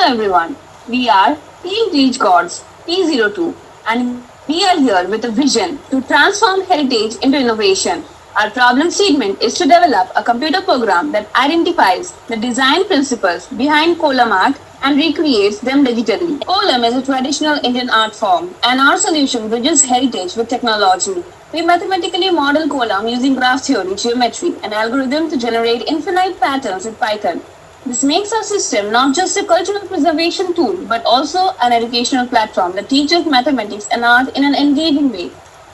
everyone, we are Team Teach Gods T02 and we are here with a vision to transform heritage into innovation. Our problem statement is to develop a computer program that identifies the design principles behind Kolam art and recreates them digitally. Kolam is a traditional Indian art form and our solution bridges heritage with technology. We mathematically model Kolam using graph theory, geometry, and algorithm to generate infinite patterns with Python. This makes our system not just a cultural preservation tool, but also an educational platform that teaches mathematics and art in an engaging way.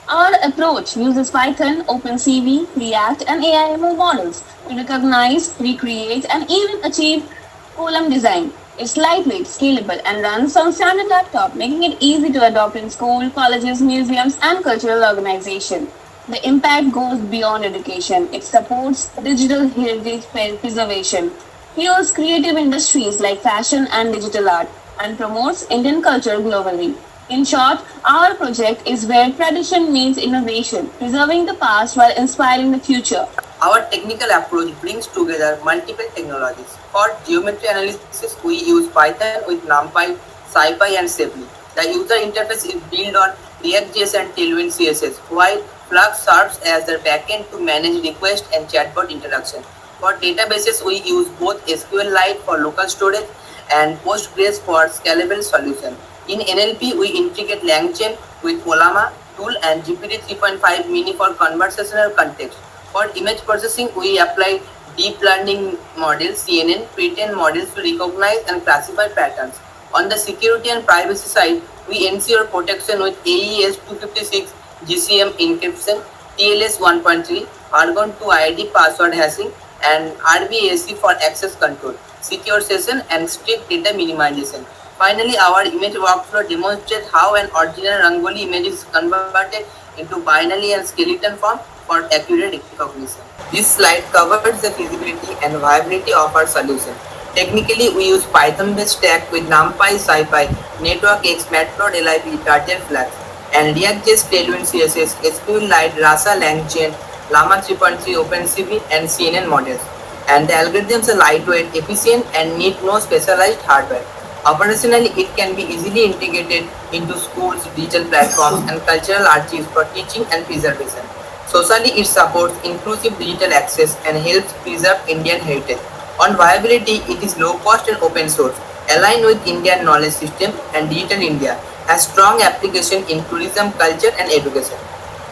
Our approach uses Python, OpenCV, React, and AI/ML models to recognize, recreate, and even achieve column design. It's lightweight, scalable, and runs on standard laptop, making it easy to adopt in school, colleges, museums, and cultural organizations. The impact goes beyond education. It supports digital heritage preservation, fuels creative industries like fashion and digital art, and promotes Indian culture globally. In short, our project is where tradition meets innovation, preserving the past while inspiring the future. Our technical approach brings together multiple technologies. For geometry analysis, we use Python with NumPy, SciPy, and Shapely. The user interface is built on React.js and Tailwind CSS, while Flux serves as the backend to manage request and chatbot interaction. For databases, we use both SQLite for local storage and Postgres for scalable solution. In NLP, we integrate LangChain with Kolama tool and GPT 3.5 mini for conversational context. For image processing, we apply deep learning models, CNN, pre-trained models to recognize and classify patterns. On the security and privacy side, we ensure protection with AES-256 GCM encryption, TLS 1.3, Argon 2 ID password hashing, and RBAC for access control, secure session, and strict data minimization. Finally, our image workflow demonstrates how an original rangoli image is converted into binary and skeleton form for accurate recognition. This slide covers the feasibility and viability of our solution. Technically, we use Python-based stack with NumPy, SciPy, NetworkX, Matplotlib, LIP, Turtle Flags, and React.js, Tailwind CSS, SQLite, Rasa, LangChain, Llama 3.3, OpenCV, and CNN models. And the algorithms are lightweight, efficient, and need no specialized hardware. Operationally, it can be easily integrated into schools, digital platforms, and cultural archives for teaching and preservation. Socially, it supports inclusive digital access and helps preserve Indian heritage. On viability, it is low cost and open source, aligned with Indian knowledge system, and Digital India has strong application in tourism, culture, and education.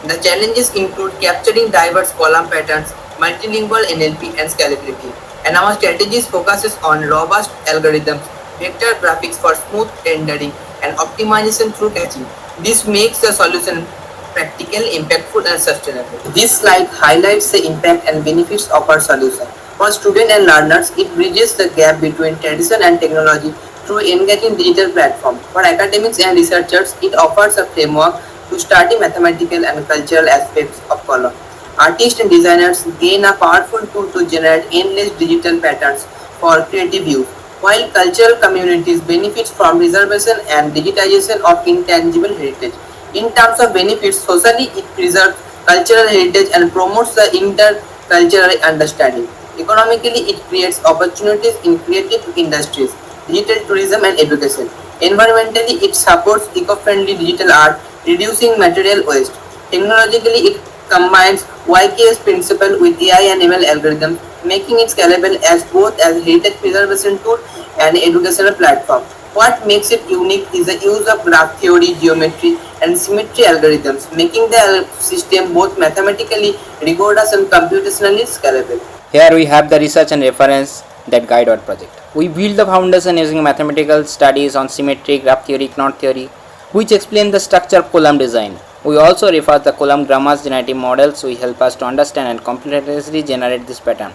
The challenges include capturing diverse column patterns, multilingual NLP, and scalability. And our strategies focuses on robust algorithms, vector graphics for smooth rendering, and optimization through caching. This makes the solution practical, impactful, and sustainable. This slide highlights the impact and benefits of our solution. For students and learners, it bridges the gap between tradition and technology through engaging digital platform. For academics and researchers, it offers a framework to study mathematical and cultural aspects of Kolam. Artists and designers gain a powerful tool to generate endless digital patterns for creative use, while cultural communities benefit from preservation and digitization of intangible heritage. In terms of benefits, socially it preserves cultural heritage and promotes the intercultural understanding. Economically, it creates opportunities in creative industries, digital tourism, and education. Environmentally, it supports eco-friendly digital art, reducing material waste. Technologically, it combines YKS principle with AI and ML algorithms, making it scalable as both as heritage preservation tool and educational platform. What makes it unique is the use of graph theory, geometry, and symmetry algorithms, making the system both mathematically rigorous and computationally scalable. Here we have the research and reference that guide our project. We build the foundation using mathematical studies on symmetry, graph theory, knot theory, which explain the structure of column design. We also refer the column grammars generative models which help us to understand and computationally generate this pattern.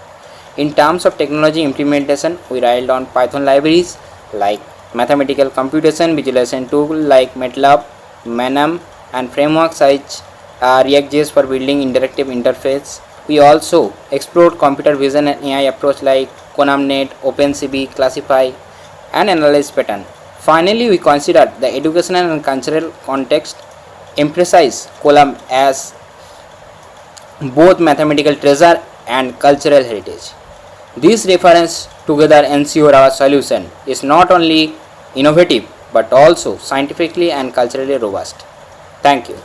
In terms of technology implementation, we relied on Python libraries like mathematical computation visualization tool like MATLAB, Manam, and frameworks such React.js for building interactive interface. We also explored computer vision and AI approach like ConamNet, OpenCV, Classify, and Analyze pattern. Finally, we considered the educational and cultural context, emphasize Kolam as both mathematical treasure and cultural heritage. These references together ensure our solution is not only innovative but also scientifically and culturally robust. Thank you.